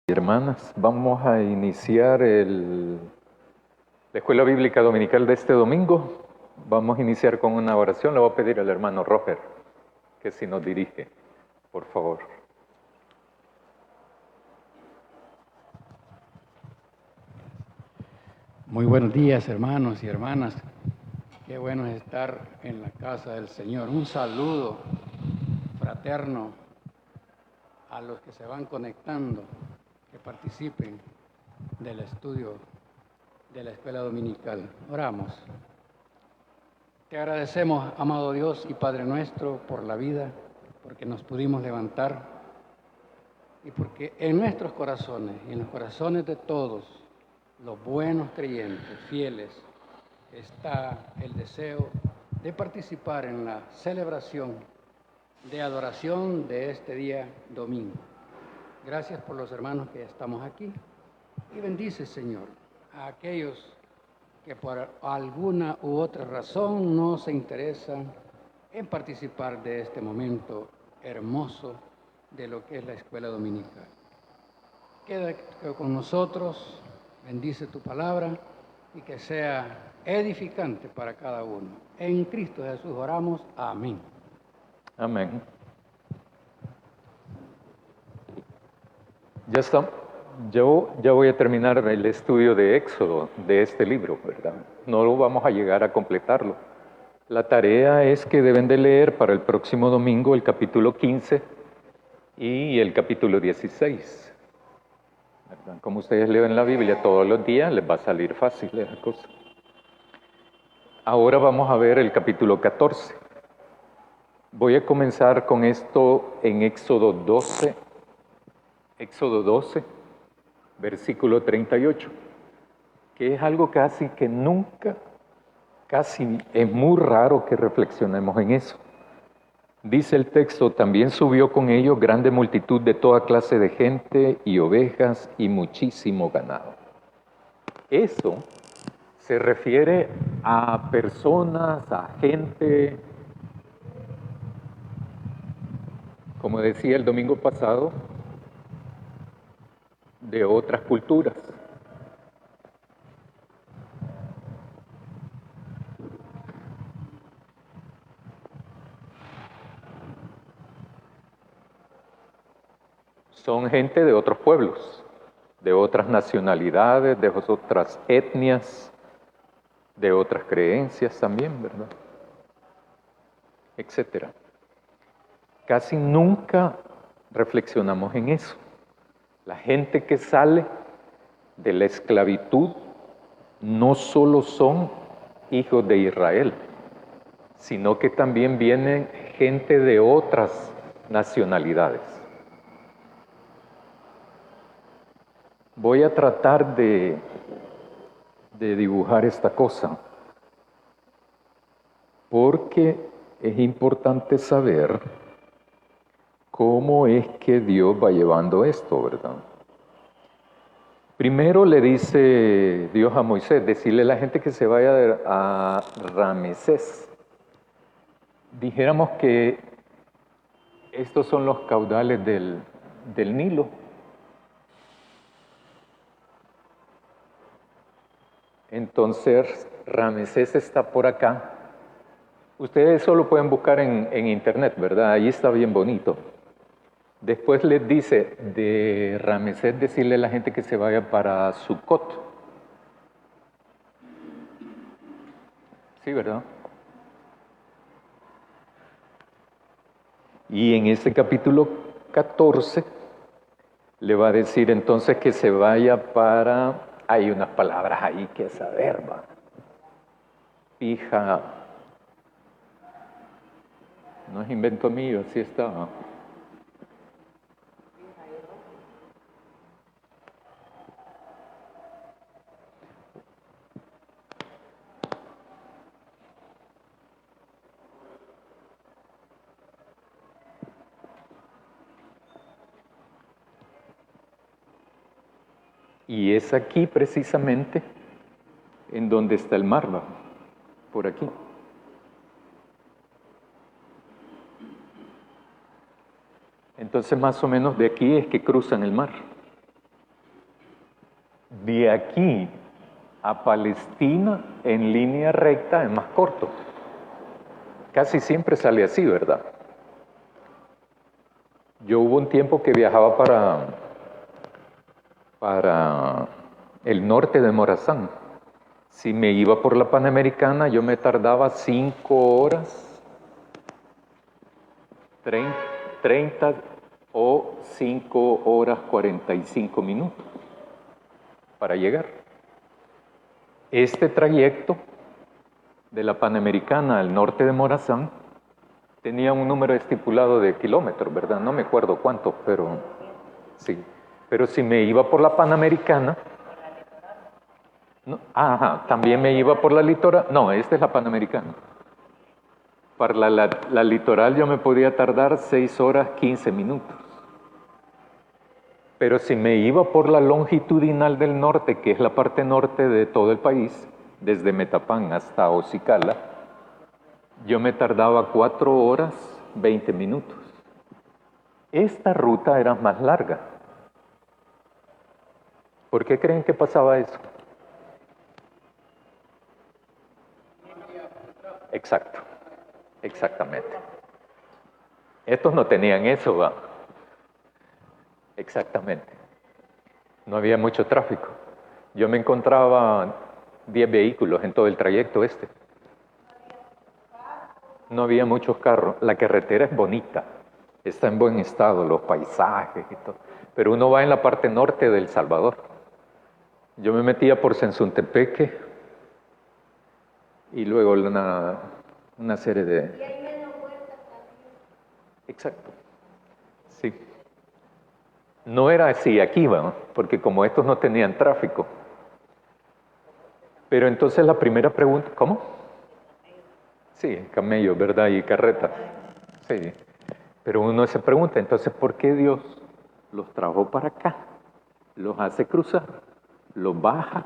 Hermanas, vamos a iniciar la escuela bíblica dominical de este domingo. Vamos a iniciar con una oración. Le voy a pedir al hermano Roger que si nos dirige, por favor. Muy buenos días, hermanos y hermanas. Qué bueno es estar en la casa del Señor. Un saludo fraterno a los que se van conectando, que participen del estudio de la escuela dominical. Oramos. Te agradecemos, amado Dios y Padre nuestro, por la vida, porque nos pudimos levantar y porque en nuestros corazones y en los corazones de todos los buenos creyentes, fieles, está el deseo de participar en la celebración de adoración de este día domingo. Gracias por los hermanos que estamos aquí y bendice, Señor, a aquellos que por alguna u otra razón no se interesan en participar de este momento hermoso de lo que es la escuela dominical. Queda con nosotros, bendice tu palabra y que sea edificante para cada uno. En Cristo Jesús oramos. Amén. Amén. Ya está. Yo ya voy a terminar el estudio de Éxodo, de este libro, ¿verdad? No lo vamos a llegar a completarlo. La tarea es que deben de leer para el próximo domingo el capítulo 15 y el capítulo 16. ¿Verdad? Como ustedes leen la Biblia todos los días, les va a salir fácil esa cosa. Ahora vamos a ver el capítulo 14. Voy a comenzar con esto en Éxodo 12, versículo 38, que es algo casi que nunca, casi es muy raro que reflexionemos en eso. Dice el texto, también subió con ellos grande multitud de toda clase de gente y ovejas y muchísimo ganado. Eso se refiere a personas, a gente, como decía el domingo pasado, de otras culturas. Son gente de otros pueblos, de otras nacionalidades, de otras etnias, de otras creencias también, ¿verdad? Etcétera. Casi nunca reflexionamos en eso. La gente que sale de la esclavitud no solo son hijos de Israel, sino que también vienen gente de otras nacionalidades. Voy a tratar de dibujar esta cosa, porque es importante saber cómo es que Dios va llevando esto, ¿verdad? Primero le dice Dios a Moisés, decirle a la gente que se vaya a Ramesés. Dijéramos que estos son los caudales del Nilo. Entonces, Ramesés está por acá. Ustedes solo pueden buscar en internet, ¿verdad? Ahí está bien bonito. Después les dice de Ramesés decirle a la gente que se vaya para Sucot. Sí, ¿verdad? Y en ese capítulo 14 le va a decir entonces que se vaya para... Hay unas palabras ahí que saber, va. Fija. No es invento mío, así está. Y es aquí precisamente en donde está el mar, ¿va? Por aquí. Entonces más o menos de aquí es que cruzan el mar. De aquí a Palestina en línea recta es más corto. Casi siempre sale así, ¿verdad? Yo hubo un tiempo que viajaba para el norte de Morazán. Si me iba por la Panamericana, yo me tardaba 5 horas, 30 o 5 horas 45 minutos para llegar. Este trayecto de la Panamericana al norte de Morazán tenía un número estipulado de kilómetros, ¿verdad? No me acuerdo cuánto, pero sí. Pero si me iba por la Panamericana, no, también me iba por la litoral. No, esta es la Panamericana. Para la litoral yo me podía tardar 6 horas 15 minutos. Pero si me iba por la longitudinal del norte, que es la parte norte de todo el país, desde Metapán hasta Ocicala, yo me tardaba 4 horas 20 minutos. Esta ruta era más larga. ¿Por qué creen que pasaba eso? Exacto, exactamente. Estos no tenían eso, ¿va? Exactamente. No había mucho tráfico. Yo me encontraba 10 vehículos en todo el trayecto este. No había muchos carros. La carretera es bonita, está en buen estado, los paisajes y todo. Pero uno va en la parte norte de El Salvador. Yo me metía por Sensuntepeque y luego una serie de... Y hay menos vueltas también. Exacto. Sí. No era así aquí, ¿no? Porque como estos no tenían tráfico. Pero entonces la primera pregunta, ¿cómo? Sí, camello, ¿verdad? Y carreta. Sí. Pero uno se pregunta, entonces, ¿por qué Dios los trajo para acá? Los hace cruzar, los baja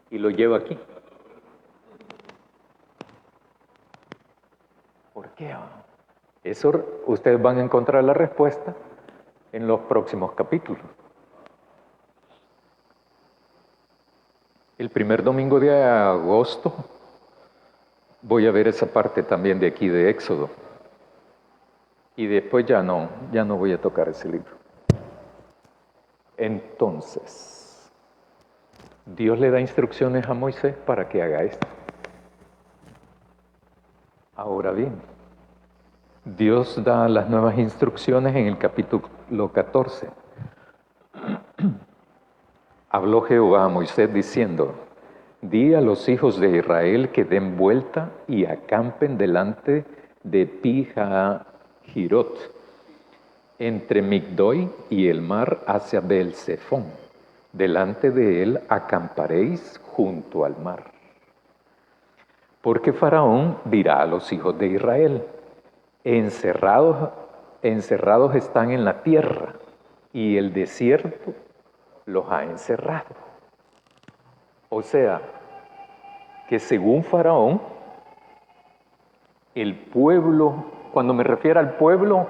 y los lleva aquí. ¿Por qué? Eso ustedes van a encontrar la respuesta en los próximos capítulos. El primer domingo de agosto voy a ver esa parte también de aquí de Éxodo. Y después ya no voy a tocar ese libro. Entonces, Dios le da instrucciones a Moisés para que haga esto. Ahora bien, Dios da las nuevas instrucciones en el capítulo 14. Habló Jehová a Moisés diciendo: di a los hijos de Israel que den vuelta y acampen delante de Pi-Hahirot, entre Migdoi y el mar hacia Beelzefón. Delante de él acamparéis junto al mar. Porque Faraón dirá a los hijos de Israel: encerrados están en la tierra, y el desierto los ha encerrado. O sea, que según Faraón, el pueblo, cuando me refiero al pueblo,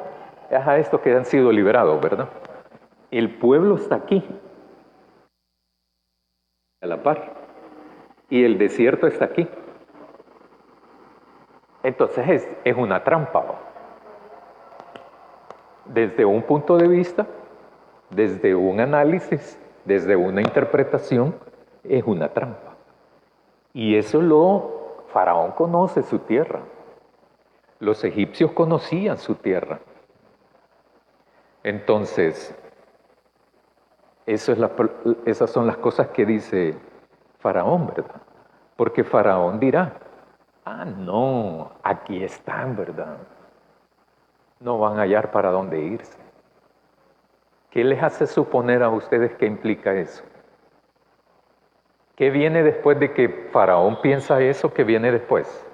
es a estos que han sido liberados, ¿verdad? El pueblo está aquí, a la par, y el desierto está aquí. Entonces es una trampa, ¿no? Desde un punto de vista, desde un análisis, desde una interpretación, es una trampa. Y eso Faraón conoce su tierra. Los egipcios conocían su tierra. Entonces, esas son las cosas que dice Faraón, ¿verdad? Porque Faraón dirá: no, aquí están, ¿verdad? No van a hallar para dónde irse. ¿Qué les hace suponer a ustedes que implica eso? ¿Qué viene después de que Faraón piensa eso? ¿Qué viene después?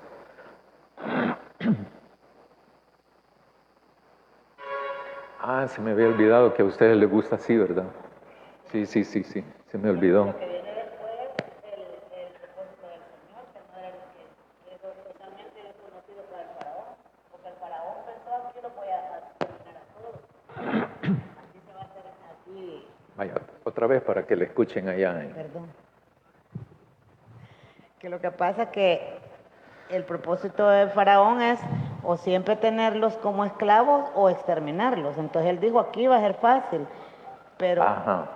Se me había olvidado que a ustedes les gusta así, ¿verdad? Sí, se me olvidó. Lo que viene después el propósito del Señor, que no era el que es totalmente desconocido para el faraón, porque el faraón pensó: aquí lo voy a terminar a todos. Así se va a hacer aquí. Vaya, otra otra vez para que le escuchen allá. Perdón. Que lo que pasa es que el propósito de Faraón es o siempre tenerlos como esclavos o exterminarlos. Entonces él dijo, aquí va a ser fácil, pero, Ajá.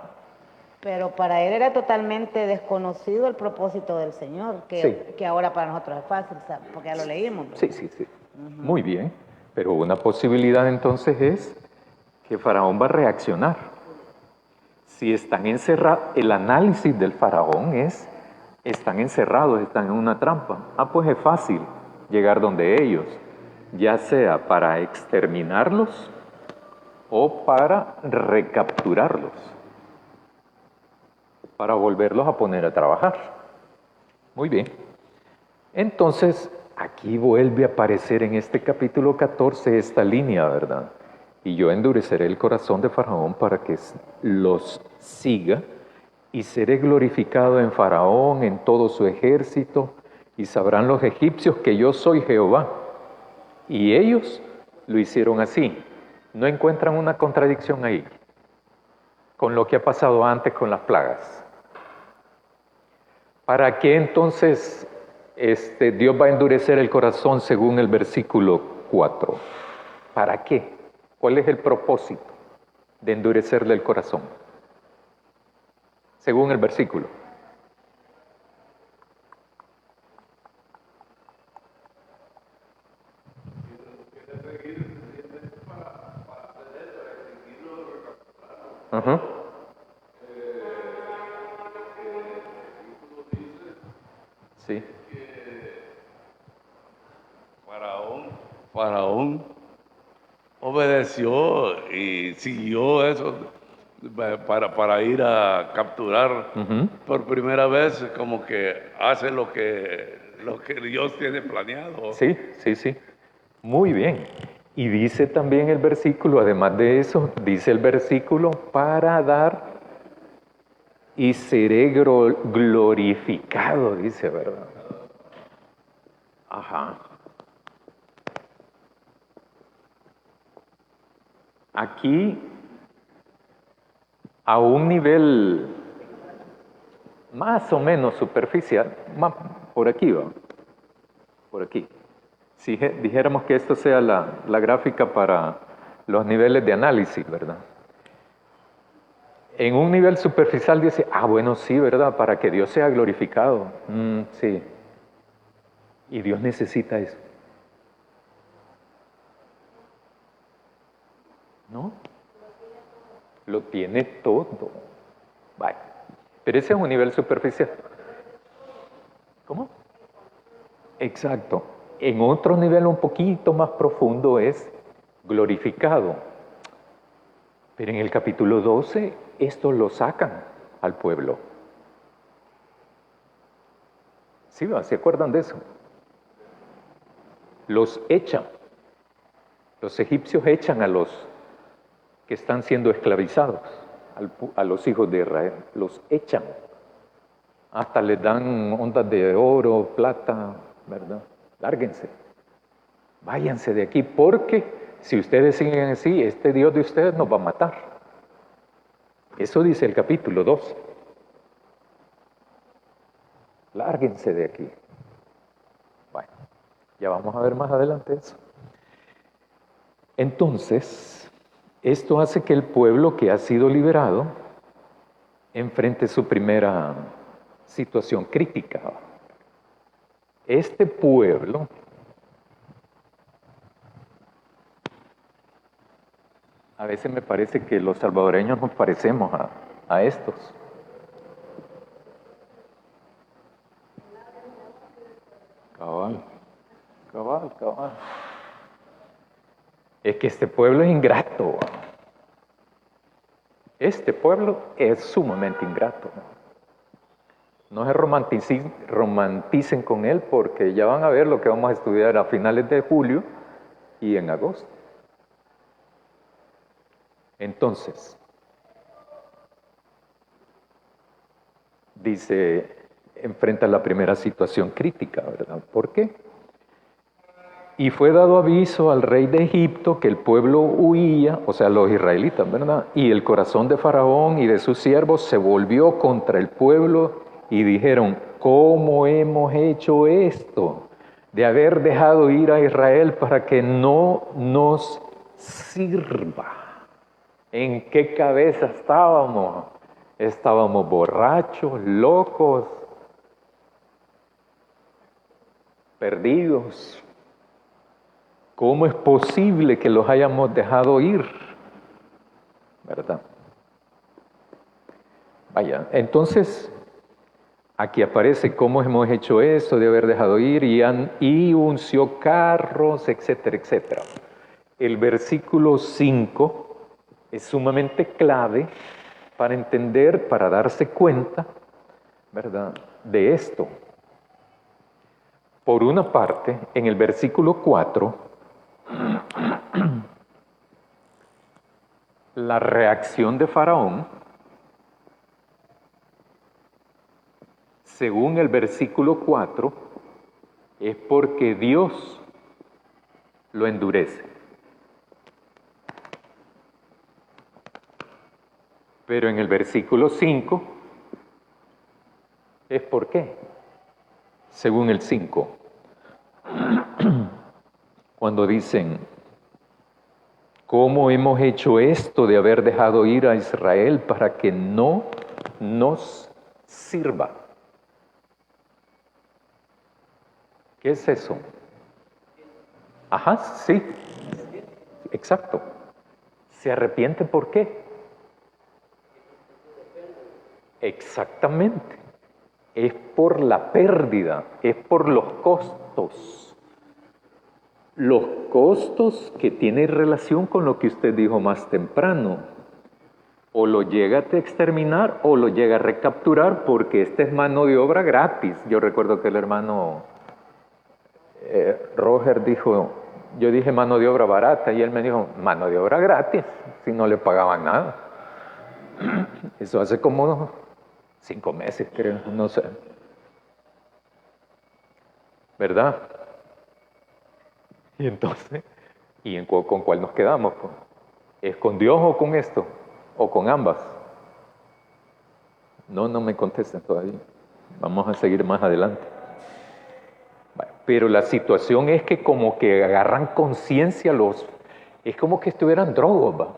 pero para él era totalmente desconocido el propósito del Señor, que ahora para nosotros es fácil, ¿sabes? Porque ya lo leímos. ¿Verdad? Sí, sí, sí. Muy bien. Pero una posibilidad entonces es que Faraón va a reaccionar. Si están encerrados, el análisis del Faraón es, están encerrados, están en una trampa. Pues es fácil llegar donde ellos, ya sea para exterminarlos o para recapturarlos, para volverlos a poner a trabajar. Muy bien. Entonces, aquí vuelve a aparecer en este capítulo 14 esta línea, ¿verdad? Y yo endureceré el corazón de Faraón para que los siga, y seré glorificado en Faraón, en todo su ejército, y sabrán los egipcios que yo soy Jehová. Y ellos lo hicieron así. ¿No encuentran una contradicción ahí con lo que ha pasado antes con las plagas? ¿Para qué entonces Dios va a endurecer el corazón según el versículo 4? ¿Para qué? ¿Cuál es el propósito de endurecerle el corazón? Según el versículo. Ajá. Sí. Faraón obedeció y siguió eso para ir a capturar por primera vez, como que hace lo que Dios tiene planeado. Sí, sí, sí. Muy bien. Y dice también el versículo, además de eso, dice el versículo, para dar y seré glorificado, dice, ¿verdad? Ajá. Aquí, a un nivel más o menos superficial, por aquí va, por aquí. Si dijéramos que esto sea la gráfica para los niveles de análisis, ¿verdad? En un nivel superficial dice, bueno, sí, ¿verdad? Para que Dios sea glorificado. Sí. Y Dios necesita eso. ¿No? Lo tiene todo. Vale. Pero ese es un nivel superficial. ¿Cómo? Exacto. En otro nivel un poquito más profundo es glorificado. Pero en el capítulo 12, esto lo sacan al pueblo. ¿Sí? ¿Se acuerdan de eso? Los echan. Los egipcios echan a los que están siendo esclavizados, a los hijos de Israel. Los echan. Hasta les dan ondas de oro, plata, ¿verdad? Lárguense. Váyanse de aquí, porque si ustedes siguen así, este Dios de ustedes nos va a matar. Eso dice el capítulo 2. Lárguense de aquí. Bueno, ya vamos a ver más adelante eso. Entonces, esto hace que el pueblo que ha sido liberado enfrente su primera situación crítica. Este pueblo a veces me parece que los salvadoreños nos parecemos a estos. Cabal, cabal, cabal. Es que este pueblo es ingrato. Este pueblo es sumamente ingrato. No se romanticen con él, porque ya van a ver lo que vamos a estudiar a finales de julio y en agosto. Entonces, dice, enfrenta la primera situación crítica, ¿verdad? ¿Por qué? Y fue dado aviso al rey de Egipto que el pueblo huía, o sea, los israelitas, ¿verdad? Y el corazón de Faraón y de sus siervos se volvió contra el pueblo y dijeron, ¿cómo hemos hecho esto? De haber dejado ir a Israel para que no nos sirva. ¿En qué cabeza estábamos? Estábamos borrachos, locos, perdidos. ¿Cómo es posible que los hayamos dejado ir? ¿Verdad? Vaya, entonces, aquí aparece cómo hemos hecho eso de haber dejado ir y unció carros, etcétera, etcétera. El versículo 5 es sumamente clave para entender, para darse cuenta, ¿verdad?, de esto. Por una parte, en el versículo 4, la reacción de Faraón, según el versículo 4, es porque Dios lo endurece. Pero en el versículo 5, ¿es por qué? Según el 5. Cuando dicen, ¿cómo hemos hecho esto de haber dejado ir a Israel para que no nos sirva? ¿Qué es eso? Ajá, sí, exacto. ¿Se arrepiente por qué? Exactamente. Es por la pérdida, es por los costos. Los costos que tienen relación con lo que usted dijo más temprano. O lo llega a exterminar o lo llega a recapturar porque esta es mano de obra gratis. Yo recuerdo que el hermano Roger dijo, yo dije mano de obra barata y él me dijo, mano de obra gratis, si no le pagaban nada. Eso hace como 5 meses, creo, no sé. ¿Verdad? Y entonces, ¿con cuál nos quedamos? ¿Es con Dios o con esto? ¿O con ambas? No me contesten todavía. Vamos a seguir más adelante. Pero la situación es que como que agarran conciencia es como que estuvieran drogos, ¿va?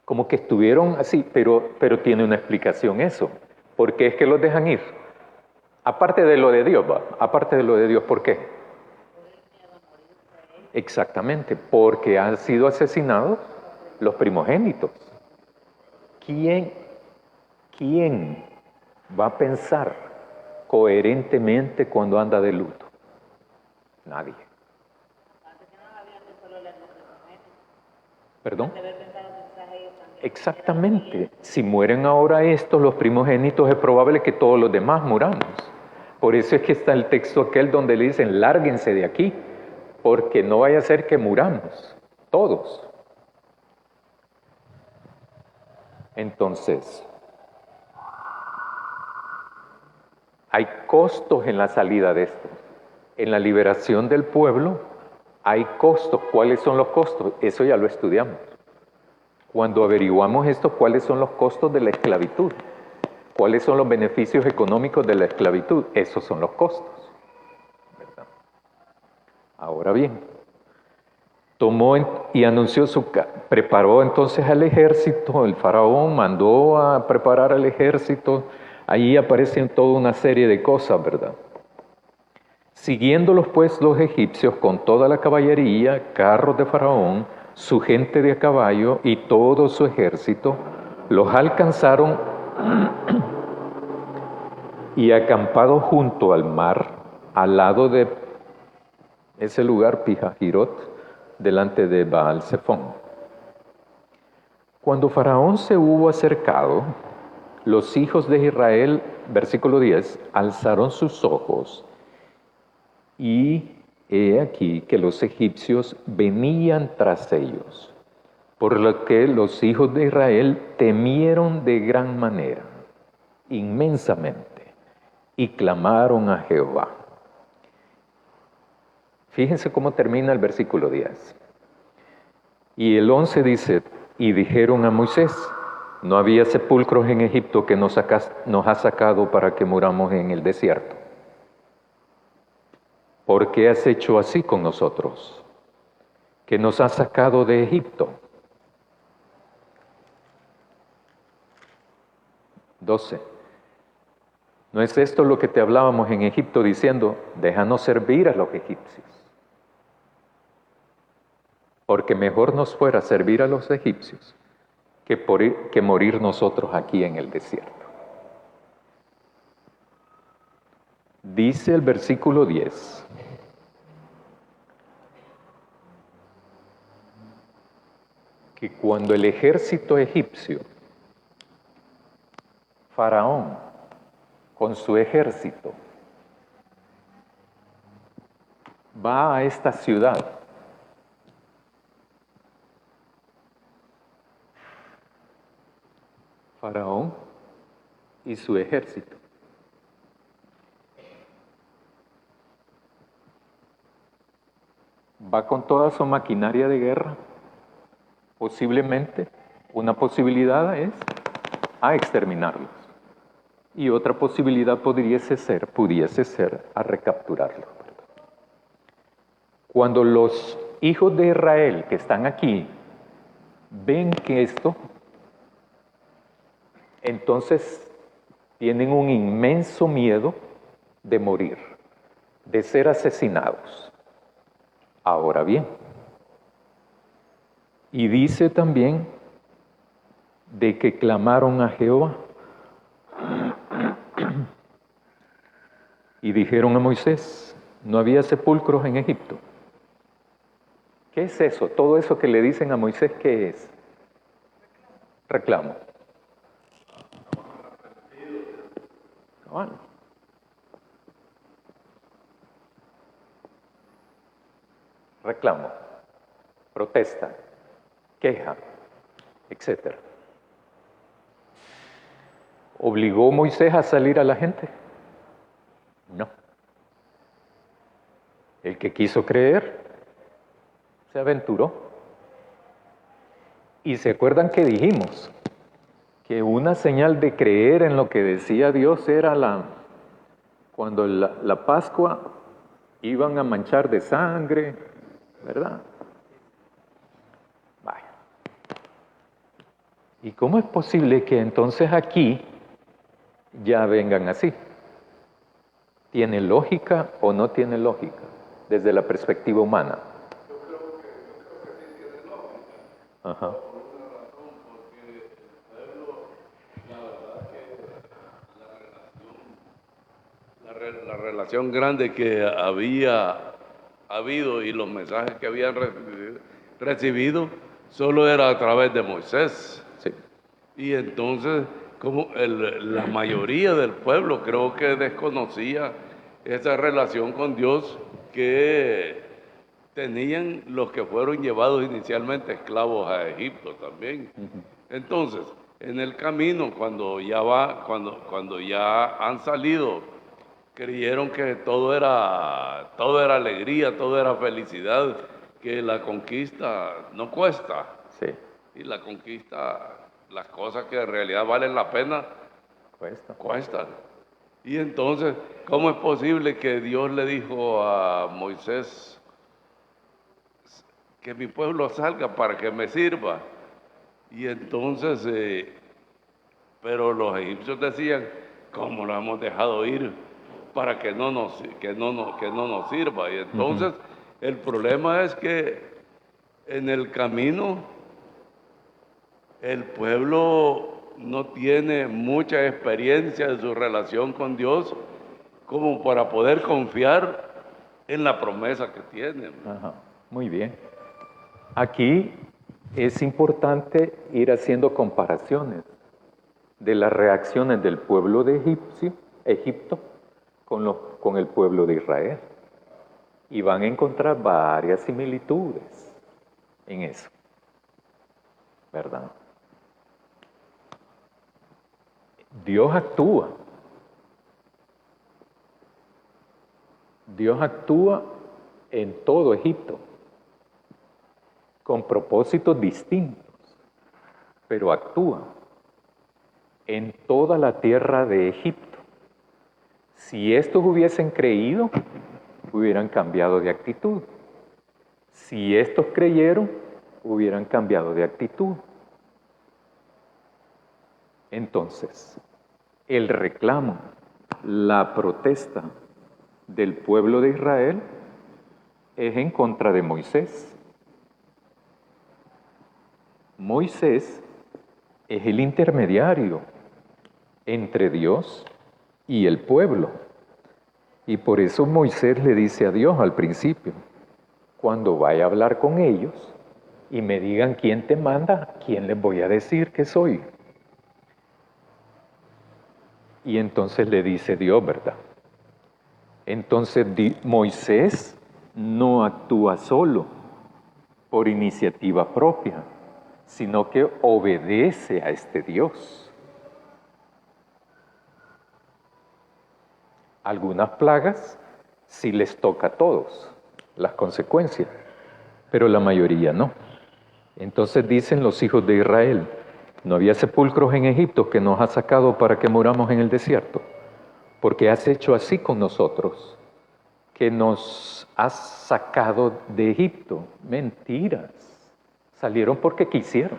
Como que estuvieron así, pero tiene una explicación eso. ¿Por qué es que los dejan ir? Aparte de lo de Dios, ¿va? Aparte de lo de Dios, ¿por qué? Exactamente, porque han sido asesinados los primogénitos. ¿Quién va a pensar coherentemente cuando anda de luto? Nadie. ¿Perdón? Exactamente. Si mueren ahora estos, los primogénitos, es probable que todos los demás muramos. Por eso es que está el texto aquel donde le dicen, lárguense de aquí, porque no vaya a ser que muramos, todos. Entonces, hay costos en la salida de esto. En la liberación del pueblo hay costos. ¿Cuáles son los costos? Eso ya lo estudiamos. Cuando averiguamos esto, ¿cuáles son los costos de la esclavitud? ¿Cuáles son los beneficios económicos de la esclavitud? Esos son los costos. ¿Verdad? Ahora bien, tomó y anunció preparó entonces al ejército, el faraón mandó a preparar al ejército. Ahí aparecen toda una serie de cosas, ¿verdad? Siguiéndolos pues los egipcios con toda la caballería, carros de Faraón, su gente de a caballo y todo su ejército, los alcanzaron y acampados junto al mar, al lado de ese lugar, Pijajirot, delante de Baal-Zephón. Cuando Faraón se hubo acercado, los hijos de Israel, versículo 10, alzaron sus ojos y he aquí que los egipcios venían tras ellos, por lo que los hijos de Israel temieron de gran manera, inmensamente, y clamaron a Jehová. Fíjense cómo termina el versículo 10. Y el 11 dice, y dijeron a Moisés, no había sepulcros en Egipto que nos ha sacado para que muramos en el desierto. ¿Por qué has hecho así con nosotros? Que nos has sacado de Egipto. 12. ¿No es esto lo que te hablábamos en Egipto diciendo, déjanos servir a los egipcios? Porque mejor nos fuera servir a los egipcios que morir nosotros aquí en el desierto. Dice el versículo 10. Que cuando el ejército egipcio, Faraón, con su ejército, va a esta ciudad, Faraón y su ejército, va con toda su maquinaria de guerra, posiblemente, una posibilidad es a exterminarlos. Y otra posibilidad pudiese ser a recapturarlos. Cuando los hijos de Israel que están aquí ven que esto, entonces tienen un inmenso miedo de morir, de ser asesinados. Ahora bien, y dice también de que clamaron a Jehová y dijeron a Moisés, no había sepulcros en Egipto. ¿Qué es eso? Todo eso que le dicen a Moisés, ¿qué es? Reclamo. Bueno. Reclamo, protesta, queja, etc. ¿Obligó Moisés a salir a la gente? No. El que quiso creer, se aventuró. Y se acuerdan que dijimos que una señal de creer en lo que decía Dios era cuando la Pascua iban a manchar de sangre, ¿verdad? Vaya. ¿Y cómo es posible que entonces aquí ya vengan así? ¿Tiene lógica o no tiene lógica desde la perspectiva humana? Yo creo que sí tiene lógica. Ajá. Por una razón, porque el pueblo, la verdad que la relación grande que había habido y los mensajes que habían recibido solo era a través de Moisés. Sí. Y entonces, como la mayoría del pueblo creo que desconocía esa relación con Dios que tenían los que fueron llevados inicialmente esclavos a Egipto también. Entonces, en el camino, cuando ya han salido, creyeron que todo era alegría, todo era felicidad, que la conquista no cuesta. Sí. Y la conquista, las cosas que en realidad valen la pena, cuestan. Y entonces, ¿cómo es posible que Dios le dijo a Moisés que mi pueblo salga para que me sirva? Y entonces, pero los egipcios decían, ¿cómo lo hemos dejado ir para que no nos sirva? Y entonces, el problema es que en el camino el pueblo no tiene mucha experiencia de su relación con Dios como para poder confiar en la promesa que tienen. Ajá. Muy bien. Aquí es importante ir haciendo comparaciones de las reacciones del pueblo de Egipto con el pueblo de Israel. Y van a encontrar varias similitudes en eso, ¿verdad? Dios actúa. Dios actúa en todo Egipto, con propósitos distintos, pero actúa en toda la tierra de Egipto. Si estos hubiesen creído, hubieran cambiado de actitud. Si estos creyeron, hubieran cambiado de actitud. Entonces, el reclamo, la protesta del pueblo de Israel es en contra de Moisés. Moisés es el intermediario entre Dios y el pueblo. Y por eso Moisés le dice a Dios al principio, cuando vaya a hablar con ellos y me digan quién te manda, ¿quién les voy a decir que soy? Y entonces le dice Dios, ¿verdad? Entonces Moisés no actúa solo por iniciativa propia, sino que obedece a este Dios. Algunas plagas sí les toca a todos, las consecuencias, pero la mayoría no. Entonces dicen los hijos de Israel, no había sepulcros en Egipto que nos has sacado para que muramos en el desierto, porque has hecho así con nosotros, que nos has sacado de Egipto. Mentiras, salieron porque quisieron.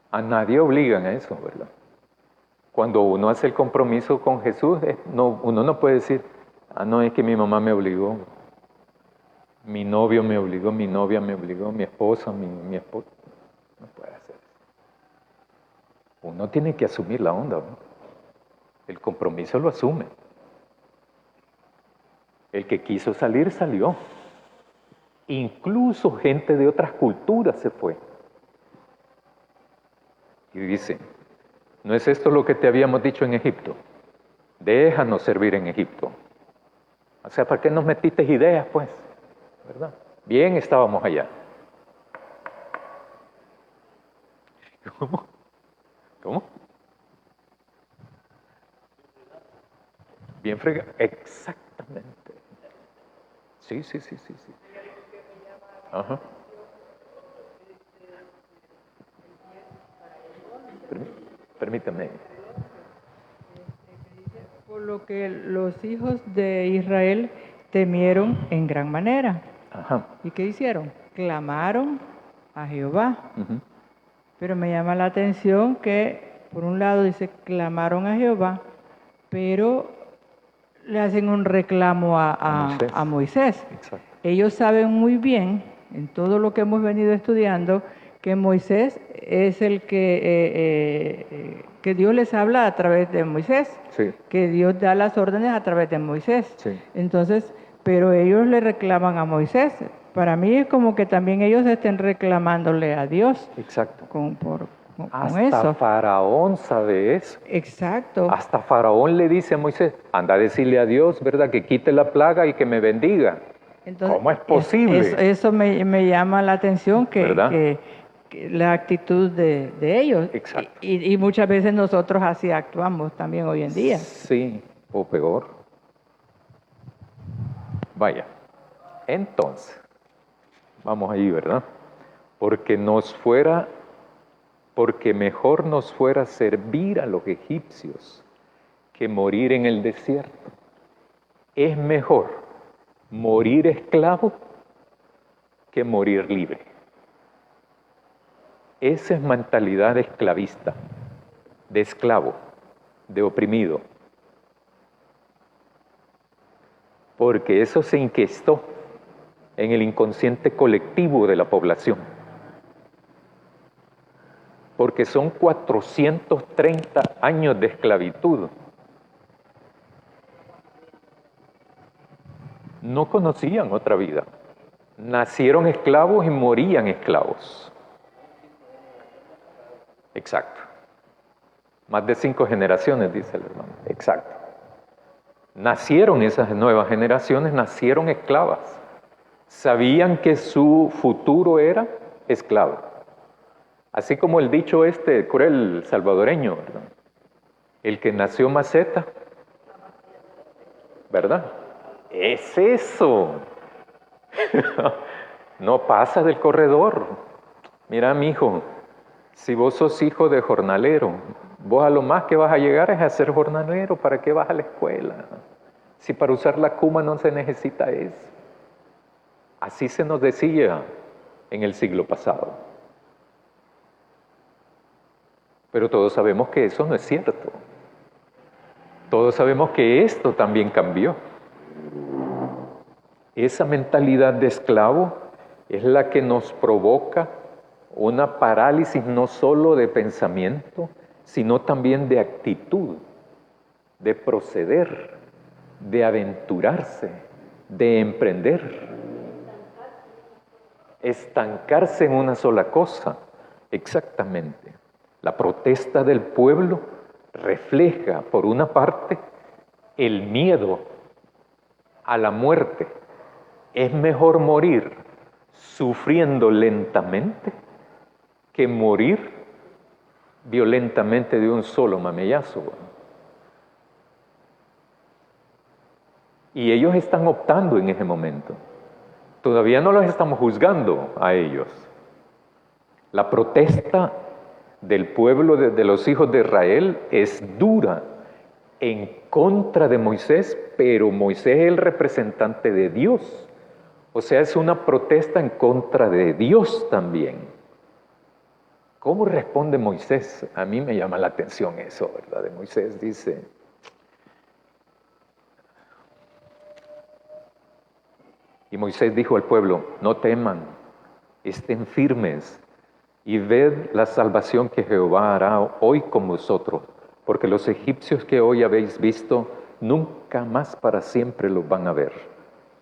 A nadie obligan a eso, ¿verdad? Cuando uno hace el compromiso con Jesús, uno no puede decir, no, es que mi mamá me obligó, mi novio me obligó, mi novia me obligó, mi esposa, mi esposo. No puede hacer eso. Uno tiene que asumir la onda, ¿no? El compromiso lo asume. El que quiso salir, salió. Incluso gente de otras culturas se fue. Y dice, ¿no es esto lo que te habíamos dicho en Egipto? Déjanos servir en Egipto. O sea, ¿para qué nos metiste ideas, pues? ¿Verdad? Bien estábamos allá. ¿Cómo? ¿Cómo? Bien fregado. Exactamente. Sí. Ajá. Permítame. Por lo que los hijos de Israel temieron en gran manera. Ajá. ¿Y qué hicieron? Clamaron a Jehová. Uh-huh. Pero me llama la atención que, por un lado, dice, clamaron a Jehová, pero le hacen un reclamo a Moisés. Exacto. Ellos saben muy bien, en todo lo que hemos venido estudiando, que Moisés es el que Dios les habla a través de Moisés, Sí. que Dios da las órdenes a través de Moisés. Sí. Entonces, pero ellos le reclaman a Moisés. Para mí es como que también ellos estén reclamándole a Dios. Exacto. Con Hasta eso. Faraón sabe eso. Exacto. Hasta Faraón le dice a Moisés, anda a decirle a Dios, ¿verdad? Que quite la plaga y que me bendiga. Entonces, ¿cómo es posible? Eso me llama la atención, que la actitud de ellos. Exacto. Y muchas veces nosotros así actuamos también hoy en día. Sí, o peor. Vaya, entonces, vamos ahí, ¿verdad? Porque mejor nos fuera servir a los egipcios que morir en el desierto. Es mejor morir esclavo que morir libre. Esa es mentalidad esclavista, de esclavo, de oprimido. Porque eso se inquestó en el inconsciente colectivo de la población. Porque son 430 años de esclavitud. No conocían otra vida. Nacieron esclavos y morían esclavos. Exacto. Más de 5 generaciones, dice el hermano. Exacto. Nacieron esas nuevas generaciones, nacieron esclavas. Sabían que su futuro era esclavo. Así como el dicho cruel salvadoreño, ¿verdad? El que nació maceta, ¿verdad? Es eso. No pasa del corredor. Mira, mijo, si vos sos hijo de jornalero, vos a lo más que vas a llegar es a ser jornalero. ¿Para qué vas a la escuela? Si para usar la cuma no se necesita eso. Así se nos decía en el siglo pasado. Pero todos sabemos que eso no es cierto. Todos sabemos que esto también cambió. Esa mentalidad de esclavo es la que nos provoca una parálisis no solo de pensamiento, sino también de actitud, de proceder, de aventurarse, de emprender. Estancarse en una sola cosa, exactamente. La protesta del pueblo refleja, por una parte, el miedo a la muerte. Es mejor morir sufriendo lentamente que morir violentamente de un solo mamellazo. Y ellos están optando en ese momento. Todavía no los estamos juzgando a ellos. La protesta del pueblo de los hijos de Israel es dura en contra de Moisés, pero Moisés es el representante de Dios. O sea, es una protesta en contra de Dios también. ¿Cómo responde Moisés? A mí me llama la atención eso, ¿verdad? De Moisés dice: y Moisés dijo al pueblo, no teman, estén firmes y ved la salvación que Jehová hará hoy con vosotros, porque los egipcios que hoy habéis visto, nunca más para siempre los van a ver.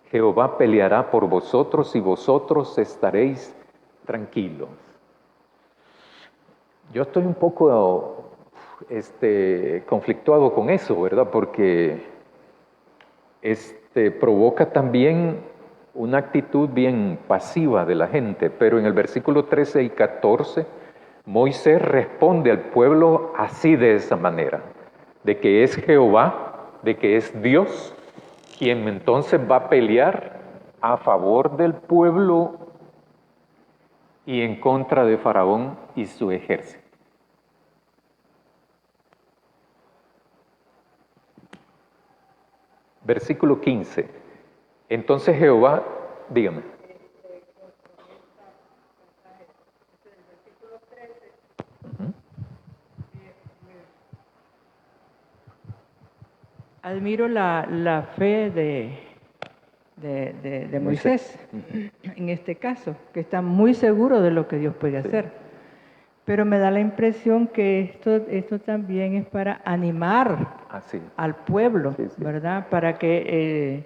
Jehová peleará por vosotros y vosotros estaréis tranquilos. Yo estoy un poco conflictuado con eso, ¿verdad? Porque provoca también una actitud bien pasiva de la gente, pero en el versículo 13 y 14, Moisés responde al pueblo así, de esa manera, de que es Jehová, de que es Dios, quien entonces va a pelear a favor del pueblo y en contra de Faraón y su ejército. Versículo 15. Entonces Jehová, dígame. Admiro la fe de Moisés en este caso, que está muy seguro de lo que Dios puede hacer. Pero me da la impresión que esto también es para animar al pueblo, ¿verdad? Para que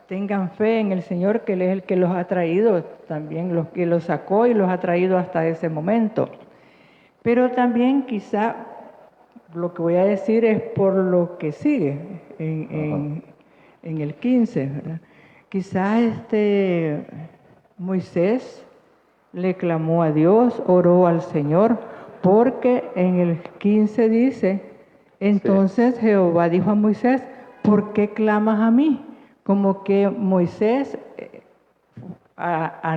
tengan fe en el Señor, que Él es el que los ha traído también, los que los sacó y los ha traído hasta ese momento. Pero también quizá lo que voy a decir es por lo que sigue en el 15, ¿verdad? Quizá Moisés le clamó a Dios, oró al Señor, porque en el 15 dice, entonces Jehová dijo a Moisés, ¿por qué clamas a mí? Como que Moisés,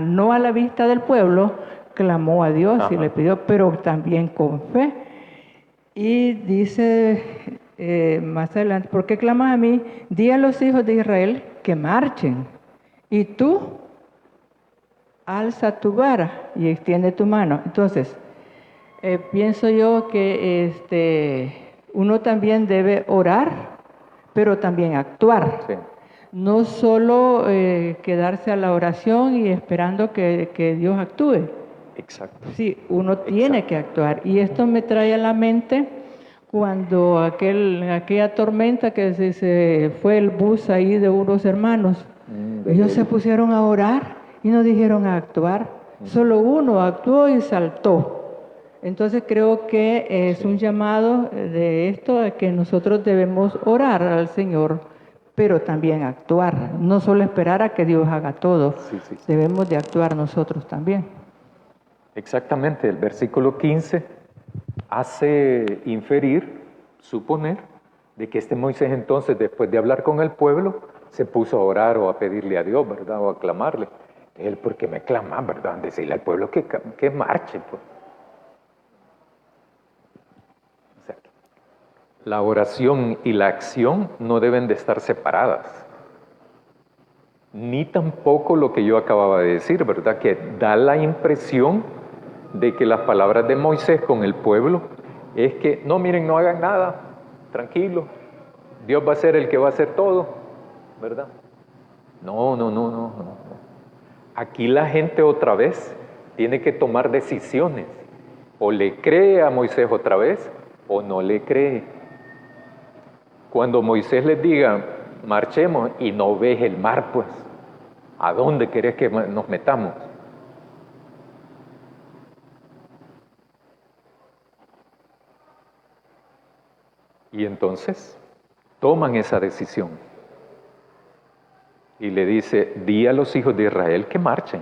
no a la vista del pueblo, clamó a Dios y le pidió, pero también con fe. Y dice más adelante, ¿por qué clamas a mí? Di a los hijos de Israel que marchen. Y tú, alza tu vara y extiende tu mano. Entonces, pienso yo que uno también debe orar, pero también actuar. Sí. No solo quedarse a la oración y esperando que Dios actúe. Exacto. Sí, uno tiene que actuar. Y esto me trae a la mente cuando aquella tormenta que se fue el bus ahí de unos hermanos. Ellos se pusieron a orar y no dijeron a actuar. Solo uno actuó y saltó. Entonces creo que es un llamado de esto a que nosotros debemos orar al Señor, pero también actuar, no solo esperar a que Dios haga todo, debemos de actuar nosotros también. Exactamente, el versículo 15 hace inferir, suponer, de que Moisés entonces, después de hablar con el pueblo, se puso a orar o a pedirle a Dios, ¿verdad? O a clamarle. Él, ¿por qué me clama, verdad? Decirle al pueblo que marche, pues. O sea, la oración y la acción no deben de estar separadas. Ni tampoco lo que yo acababa de decir, ¿verdad? Que da la impresión de que las palabras de Moisés con el pueblo es que, no, miren, no hagan nada, tranquilo, Dios va a ser el que va a hacer todo, ¿verdad? No. Aquí la gente otra vez tiene que tomar decisiones. O le cree a Moisés otra vez, o no le cree. Cuando Moisés les diga, marchemos, y no ves el mar, pues, ¿a dónde querés que nos metamos? Y entonces toman esa decisión. Y le dice, di a los hijos de Israel que marchen,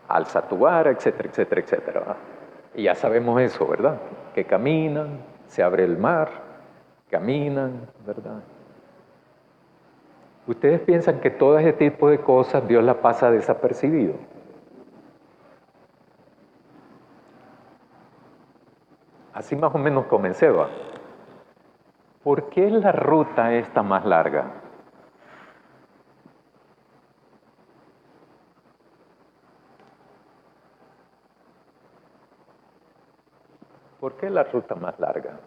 alza tu vara, etcétera, etcétera, etcétera. ¿Verdad? Y ya sabemos eso, ¿verdad? Que caminan, se abre el mar, caminan, ¿verdad? ¿Ustedes piensan que todo ese tipo de cosas Dios la pasa desapercibido? Así más o menos comencé, ¿va? ¿Por qué la ruta esta más larga? ¿Por qué la ruta más larga?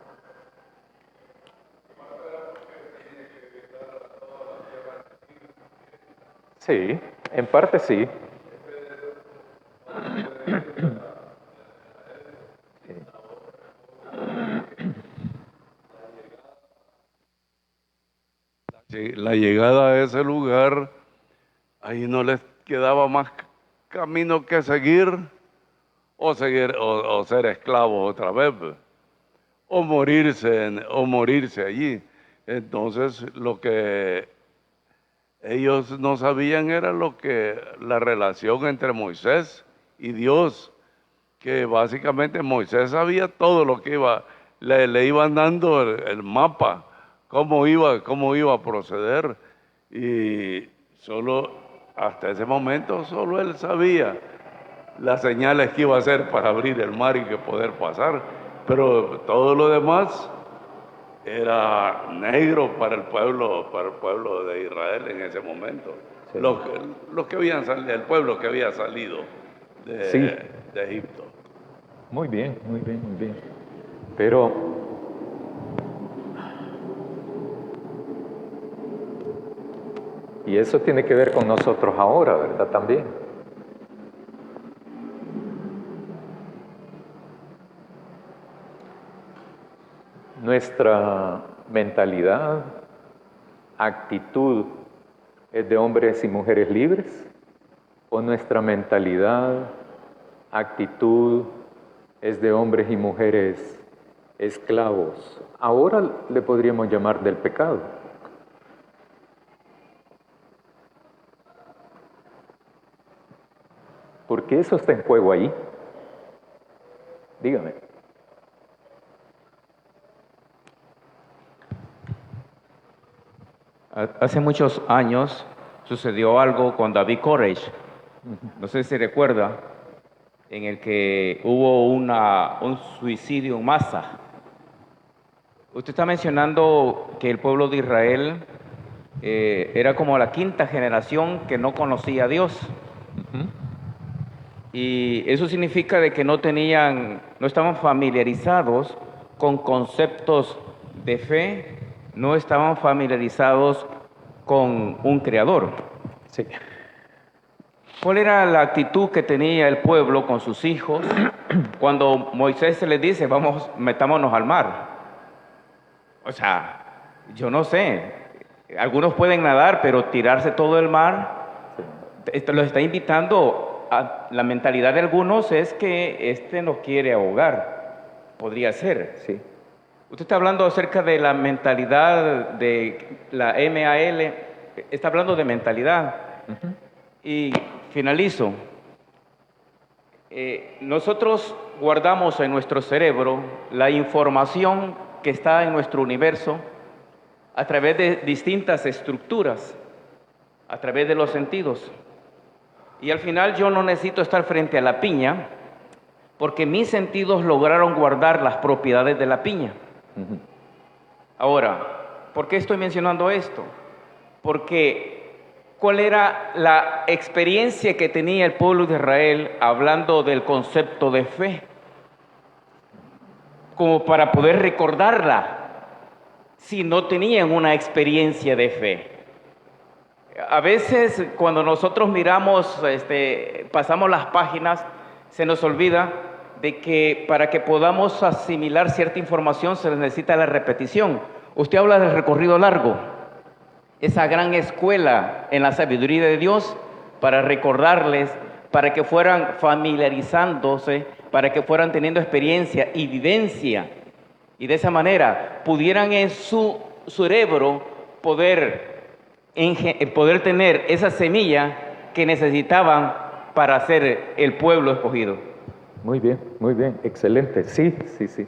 Sí, en parte sí. La llegada a ese lugar, ahí no les quedaba más camino que seguir o ser esclavos otra vez, o morirse allí. Entonces, lo que ellos no sabían era la relación entre Moisés y Dios, que básicamente Moisés sabía todo lo que le iban dando el mapa, cómo iba a proceder, y solo hasta ese momento solo él sabía las señales que iba a hacer para abrir el mar y que poder pasar, pero todo lo demás era negro para el pueblo de Israel en ese momento. Sí. Los que habían salido, el pueblo que había salido de Egipto. Muy bien, muy bien, muy bien. Pero y eso tiene que ver con nosotros ahora, ¿verdad? También. Nuestra mentalidad, actitud, ¿es de hombres y mujeres libres? ¿O nuestra mentalidad, actitud, es de hombres y mujeres esclavos? Ahora le podríamos llamar del pecado. ¿Por qué eso está en juego ahí? Dígame. Hace muchos años sucedió algo con David Koresh, no sé si recuerda, en el que hubo un suicidio en masa. Usted está mencionando que el pueblo de Israel era como la quinta generación que no conocía a Dios. Y eso significa de que no estaban familiarizados con conceptos de fe, no estaban familiarizados con un creador. Sí. ¿Cuál era la actitud que tenía el pueblo con sus hijos cuando Moisés se les dice, vamos, metámonos al mar? O sea, yo no sé, algunos pueden nadar, pero tirarse todo el mar, esto los está invitando a la mentalidad de algunos es que nos quiere ahogar, podría ser. Sí. Usted está hablando acerca de la mentalidad de la MAL, está hablando de mentalidad. Y finalizo. Nosotros guardamos en nuestro cerebro la información que está en nuestro universo a través de distintas estructuras. a través de los sentidos. Y al final yo no necesito estar frente a la piña, porque mis sentidos lograron guardar las propiedades de la piña. Ahora, ¿por qué estoy mencionando esto? Porque ¿cuál era la experiencia que tenía el pueblo de Israel hablando del concepto de fe? Como para poder recordarla, si no tenían una experiencia de fe. A veces cuando nosotros miramos, pasamos las páginas, se nos olvida de que para que podamos asimilar cierta información se necesita la repetición. Usted habla del recorrido largo, esa gran escuela en la sabiduría de Dios para recordarles, para que fueran familiarizándose, para que fueran teniendo experiencia y vivencia, y de esa manera pudieran en su cerebro poder tener esa semilla que necesitaban para ser el pueblo escogido. Muy bien, excelente. Sí.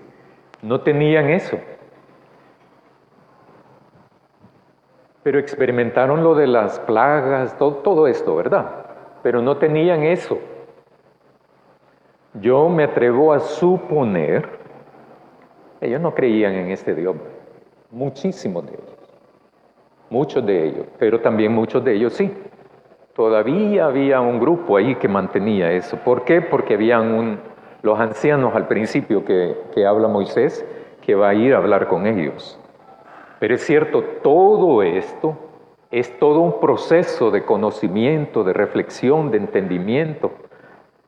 No tenían eso. Pero experimentaron lo de las plagas, todo esto, ¿verdad? Pero no tenían eso. Yo me atrevo a suponer, ellos no creían en este Dios, muchísimos de ellos, muchos de ellos, pero también muchos de ellos sí. Todavía había un grupo ahí que mantenía eso. ¿Por qué? Porque habían los ancianos al principio que habla Moisés, que va a ir a hablar con ellos. Pero es cierto, todo esto es todo un proceso de conocimiento, de reflexión, de entendimiento.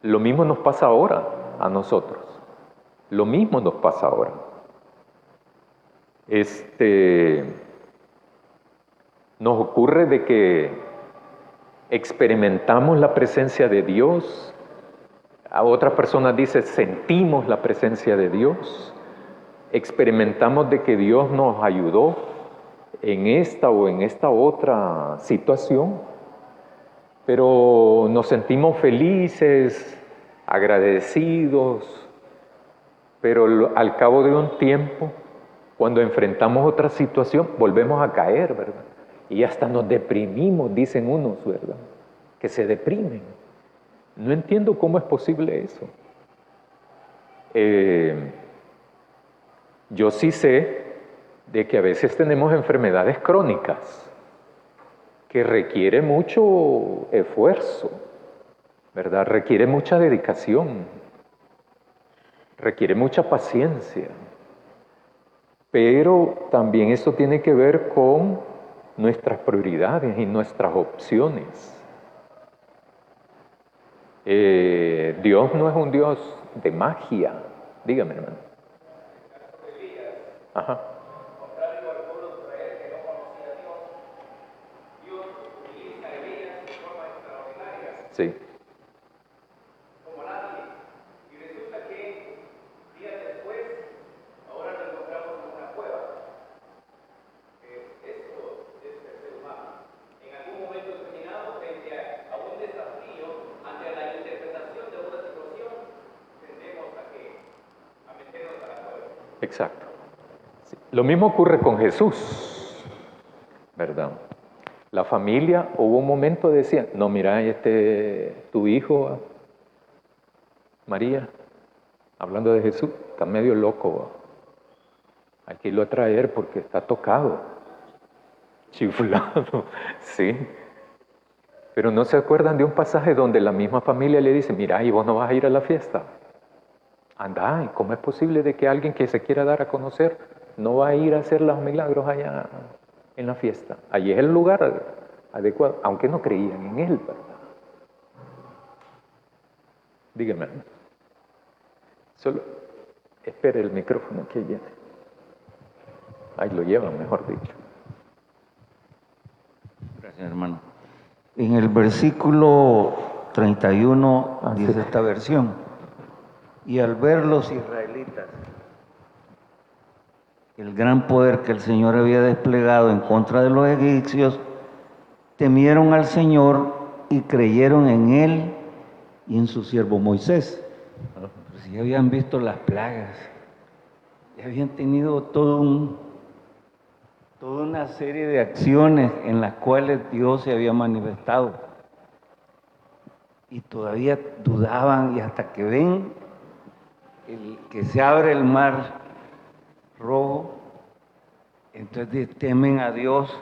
Lo mismo nos pasa ahora a nosotros. Lo mismo nos pasa ahora. Nos ocurre de que experimentamos la presencia de Dios. A otras personas dice, sentimos la presencia de Dios. Experimentamos de que Dios nos ayudó en esta o en esta otra situación, pero nos sentimos felices, agradecidos, pero al cabo de un tiempo, cuando enfrentamos otra situación, volvemos a caer, ¿verdad? Y hasta nos deprimimos, dicen unos, ¿verdad? Que se deprimen. No entiendo cómo es posible eso. Yo sí sé de que a veces tenemos enfermedades crónicas que requiere mucho esfuerzo, ¿verdad? Requiere mucha dedicación, requiere mucha paciencia. Pero también esto tiene que ver con nuestras prioridades y nuestras opciones. Dios no es un Dios de magia. Dígame, hermano. Ajá. Contrario al pueblo de Israel que no conocía a Dios, Dios utiliza a Elías de forma extraordinaria. Sí. Como nadie. Y resulta que días después, ahora lo encontramos en una cueva. Esto es el ser humano. En algún momento determinado, frente a un desafío, ante la interpretación de una situación, tendemos a meternos a la cueva. Exacto. Sí. Lo mismo ocurre con Jesús, ¿verdad? La familia, hubo un momento que decía, no, mira, tu hijo, María, hablando de Jesús, está medio loco, hay que irlo a traer porque está tocado, chiflado, sí. Pero no se acuerdan de un pasaje donde la misma familia le dice, mira, y vos no vas a ir a la fiesta. Anda, ¿y cómo es posible de que alguien que se quiera dar a conocer no va a ir a hacer los milagros allá en la fiesta? Allí es el lugar adecuado, aunque no creían en él, ¿verdad? Dígame. Solo espere el micrófono que viene. Ahí lo llevan, mejor dicho. Gracias, hermano. En el versículo 31 dice esta versión: y al ver los israelitas el gran poder que el Señor había desplegado en contra de los egipcios, temieron al Señor y creyeron en Él y en su siervo Moisés. Pero si ya habían visto las plagas, ya habían tenido todo toda una serie de acciones en las cuales Dios se había manifestado. Y todavía dudaban, y hasta que ven que se abre el mar rojo, entonces temen a Dios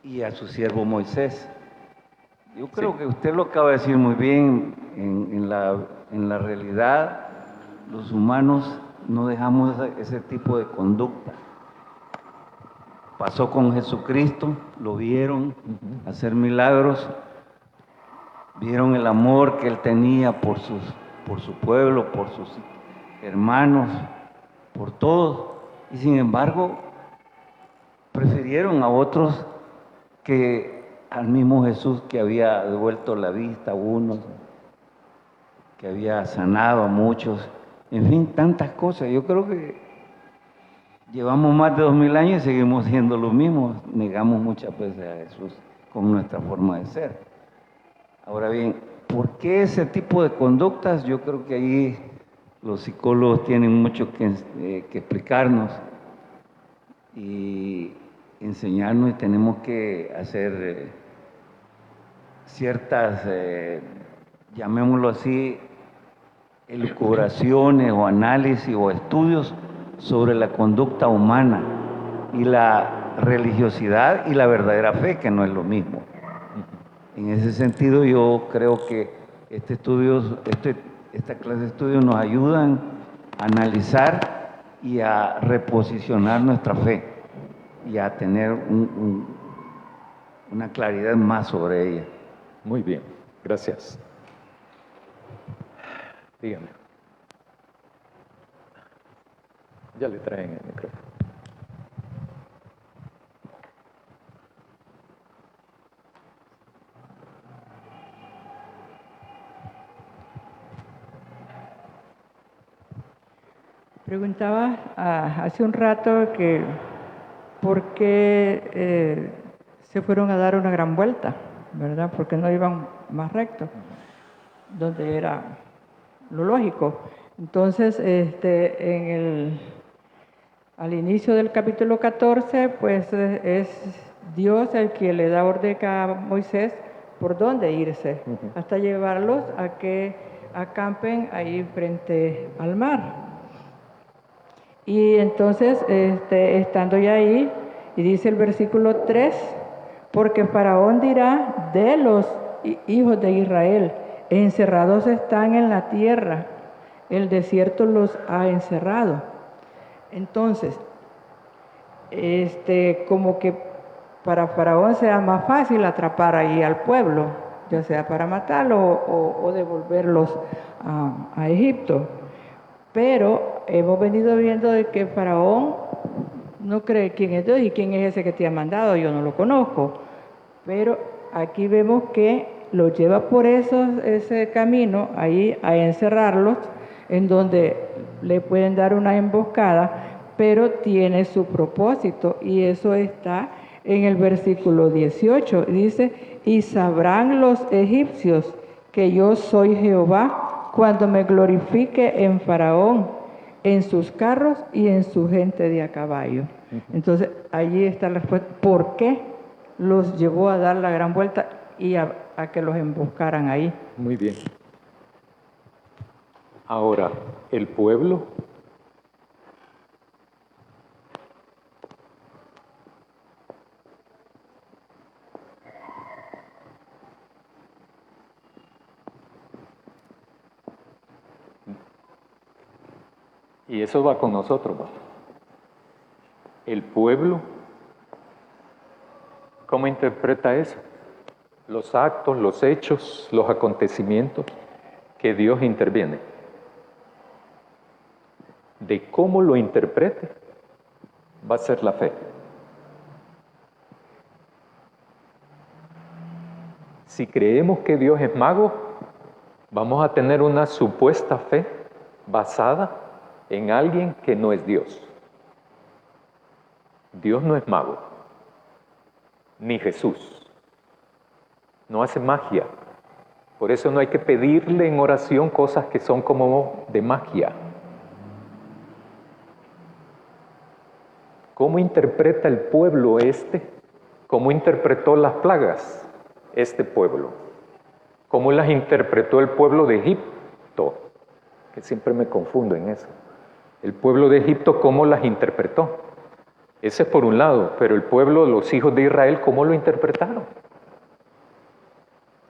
y a su siervo Moisés. Yo creo que usted lo acaba de decir muy bien. En la realidad, los humanos no dejamos ese tipo de conducta. Pasó con Jesucristo, lo vieron hacer milagros, vieron el amor que Él tenía por su pueblo, por sus hermanos, por todos. Y sin embargo, prefirieron a otros que al mismo Jesús, que había devuelto la vista a unos, que había sanado a muchos, en fin, tantas cosas. Yo creo que llevamos más de 2000 años y seguimos siendo lo mismo. Negamos muchas veces a Jesús con nuestra forma de ser. Ahora bien, ¿por qué ese tipo de conductas? Yo creo que ahí los psicólogos tienen mucho que explicarnos y enseñarnos, y tenemos que hacer ciertas, llamémoslo así, elucubraciones o análisis o estudios sobre la conducta humana y la religiosidad y la verdadera fe, que no es lo mismo. En ese sentido, yo creo que esta clase de estudios nos ayudan a analizar y a reposicionar nuestra fe y a tener una claridad más sobre ella. Muy bien, gracias. Dígame. Ya le traen el micrófono. Preguntaba hace un rato que por qué se fueron a dar una gran vuelta, ¿verdad? Porque no iban más recto, donde era lo lógico. Entonces, al inicio del capítulo 14, pues es Dios el que le da orden a Moisés por dónde irse, hasta llevarlos a que acampen ahí frente al mar. Y entonces, estando ya ahí, y dice el versículo 3, porque Faraón dirá de los hijos de Israel, encerrados están en la tierra, el desierto los ha encerrado. Entonces, como que para Faraón sea más fácil atrapar ahí al pueblo, ya sea para matarlo o devolverlos a Egipto. Pero hemos venido viendo de que Faraón no cree quién es Dios y quién es ese que te ha mandado, yo no lo conozco. Pero aquí vemos que los lleva por ese camino, ahí a encerrarlos, en donde le pueden dar una emboscada, pero tiene su propósito, y eso está en el versículo 18. Dice, y sabrán los egipcios que yo soy Jehová, cuando me glorifique en Faraón, en sus carros y en su gente de a caballo. Entonces, allí está la respuesta. ¿Por qué los llevó a dar la gran vuelta y a que los emboscaran ahí? Muy bien. Ahora, el pueblo y eso va con nosotros, ¿no? El pueblo, ¿cómo interpreta eso? Los actos, los hechos, los acontecimientos que Dios interviene. De cómo lo interprete, va a ser la fe. Si creemos que Dios es mago, vamos a tener una supuesta fe basada en alguien que no es Dios. Dios no es mago, ni Jesús. No hace magia. Por eso no hay que pedirle en oración cosas que son como de magia. ¿Cómo interpreta el pueblo ¿Cómo interpretó las plagas este pueblo? ¿Cómo las interpretó el pueblo de Egipto? Que siempre me confundo en eso. El pueblo de Egipto, ¿cómo las interpretó? Ese es por un lado, pero el pueblo, los hijos de Israel, ¿cómo lo interpretaron?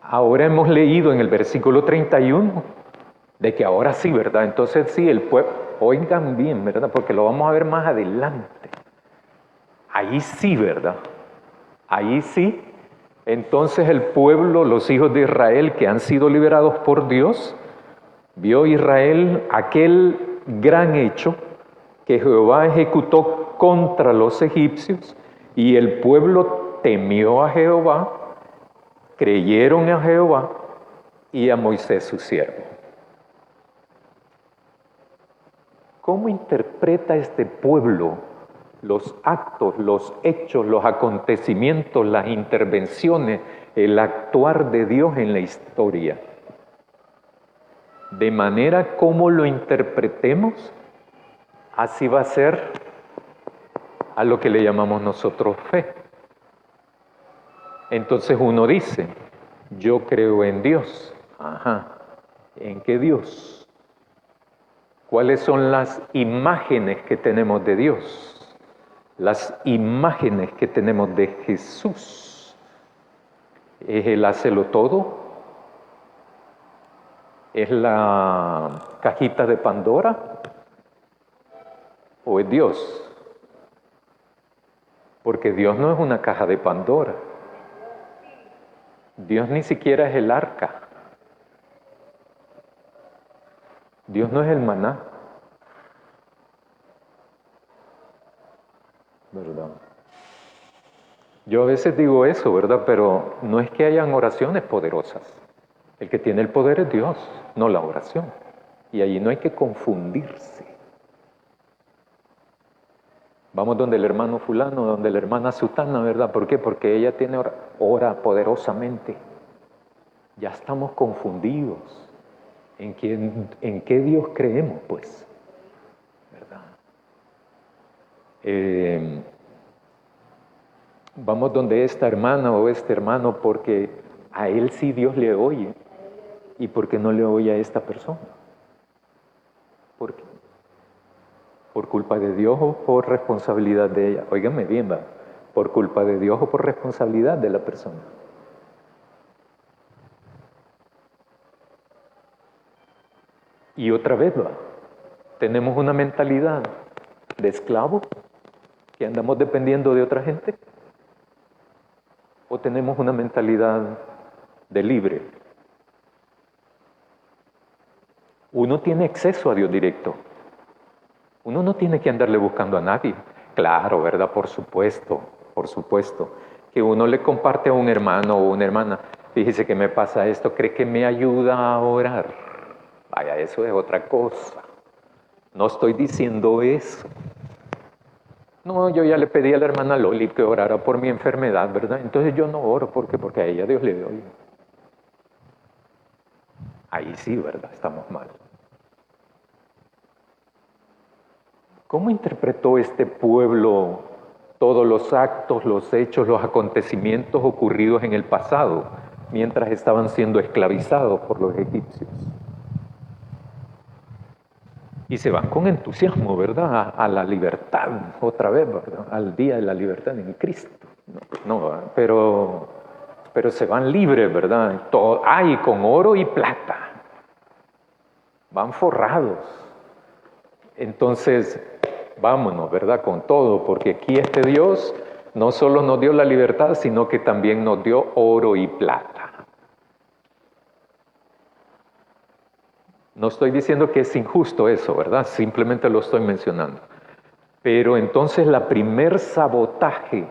Ahora hemos leído en el versículo 31 de que ahora sí, ¿verdad? Entonces sí, el pueblo, oigan bien, ¿verdad? Porque lo vamos a ver más adelante. Ahí sí, ¿verdad? Ahí sí. Entonces el pueblo, los hijos de Israel que han sido liberados por Dios, vio Israel aquel gran hecho que Jehová ejecutó contra los egipcios y el pueblo temió a Jehová, creyeron a Jehová y a Moisés su siervo. ¿Cómo interpreta este pueblo los actos, los hechos, los acontecimientos, las intervenciones, el actuar de Dios en la historia? De manera como lo interpretemos, así va a ser a lo que le llamamos nosotros fe. Entonces uno dice, yo creo en Dios. Ajá, ¿en qué Dios? ¿Cuáles son las imágenes que tenemos de Dios? Las imágenes que tenemos de Jesús. ¿Es el hácelo todo? ¿Es la cajita de Pandora? ¿O es Dios? Porque Dios no es una caja de Pandora. Dios ni siquiera es el arca. Dios no es el maná. ¿Verdad? Yo a veces digo eso, ¿verdad? Pero no es que hayan oraciones poderosas. El que tiene el poder es Dios, no la oración. Y allí no hay que confundirse. Vamos donde el hermano fulano, donde la hermana sutana, ¿verdad? ¿Por qué? Porque ella tiene ora poderosamente. Ya estamos confundidos. ¿En qué Dios creemos, pues? ¿Verdad? Vamos donde esta hermana o este hermano porque a él sí Dios le oye. ¿Y por qué no le oye a esta persona? ¿Por qué? ¿Por culpa de Dios o por responsabilidad de ella? Óigame bien, va. ¿Por culpa de Dios o por responsabilidad de la persona? Y otra vez, va. Tenemos una mentalidad de esclavo que andamos dependiendo de otra gente. ¿O tenemos una mentalidad de libre? Uno tiene acceso a Dios directo. Uno no tiene que andarle buscando a nadie. Claro, ¿verdad? Por supuesto, que uno le comparte a un hermano o una hermana, fíjese que me pasa esto, ¿cree que me ayuda a orar? Vaya, eso es otra cosa. No estoy diciendo eso. No, yo ya le pedí a la hermana Loli que orara por mi enfermedad, ¿verdad? Entonces yo no oro, ¿por qué? Porque a ella Dios le oye. Ahí sí, ¿verdad? Estamos mal. ¿Cómo interpretó este pueblo todos los actos, los hechos, los acontecimientos ocurridos en el pasado, mientras estaban siendo esclavizados por los egipcios? Y se van con entusiasmo, ¿verdad? A la libertad, otra vez, ¿verdad? Al día de la libertad en Cristo. Pero se van libres, ¿verdad? Y con oro y plata. Van forrados. Entonces, vámonos, ¿verdad? Con todo, porque aquí este Dios no solo nos dio la libertad, sino que también nos dio oro y plata. No estoy diciendo que es injusto eso, ¿verdad? Simplemente lo estoy mencionando. Pero entonces la primer sabotaje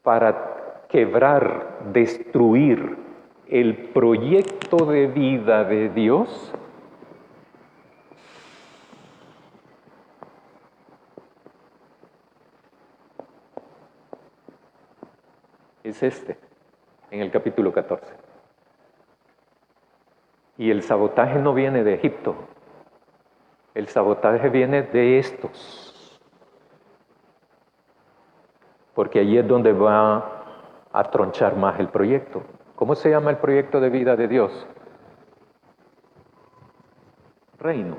para quebrar, destruir el proyecto de vida de Dios es en el capítulo 14. Y el sabotaje no viene de Egipto, el sabotaje viene de estos, porque allí es donde va a tronchar más el proyecto. ¿Cómo se llama el proyecto de vida de Dios? Reino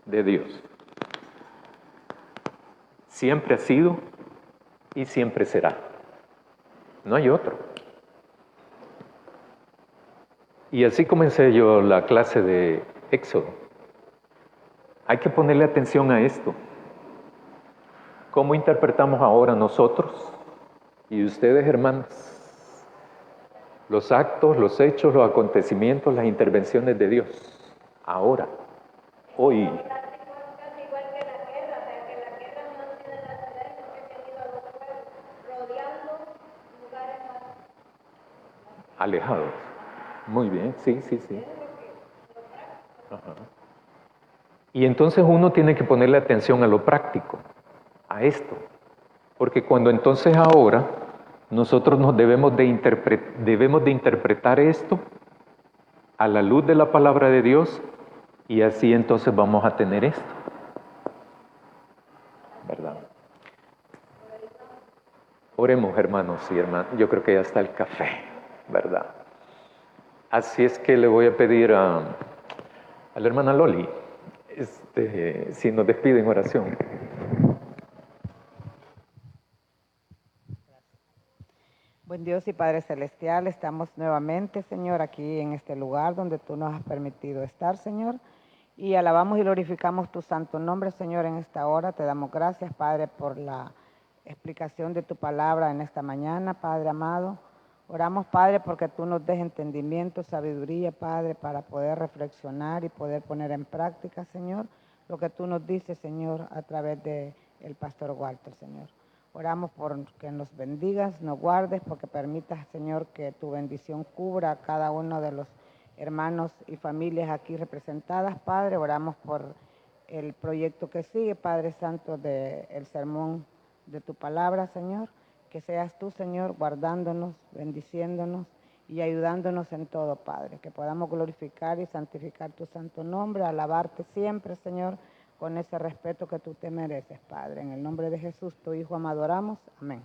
de Dios. Siempre ha sido y siempre será. No hay otro. Y así comencé yo la clase de Éxodo. Hay que ponerle atención a esto. ¿Cómo interpretamos ahora nosotros y ustedes, hermanos, los actos, los hechos, los acontecimientos, las intervenciones de Dios? Ahora, hoy. Alejados. Muy bien, sí. Ajá. Y entonces uno tiene que ponerle atención a lo práctico, a esto. Porque cuando entonces ahora nosotros nos debemos de interpretar esto a la luz de la palabra de Dios y así entonces vamos a tener esto. ¿Verdad? Oremos, hermanos y hermanas. Yo creo que ya está el café, ¿verdad? Así es que le voy a pedir a la hermana Loli si nos despide en oración. Buen Dios y Padre Celestial, estamos nuevamente, Señor, aquí en este lugar donde tú nos has permitido estar, Señor, y alabamos y glorificamos tu santo nombre, Señor, en esta hora. Te damos gracias, Padre, por la explicación de tu palabra en esta mañana, Padre amado. Oramos, Padre, porque tú nos des entendimiento, sabiduría, Padre, para poder reflexionar y poder poner en práctica, Señor, lo que tú nos dices, Señor, a través del pastor Walter, Señor. Oramos por que nos bendigas, nos guardes, porque permitas, Señor, que tu bendición cubra a cada uno de los hermanos y familias aquí representadas, Padre. Oramos por el proyecto que sigue, Padre Santo, del sermón de tu palabra, Señor. Que seas tú, Señor, guardándonos, bendiciéndonos y ayudándonos en todo, Padre. Que podamos glorificar y santificar tu santo nombre, alabarte siempre, Señor, con ese respeto que tú te mereces, Padre. En el nombre de Jesús, tu Hijo amado, oramos. Amén.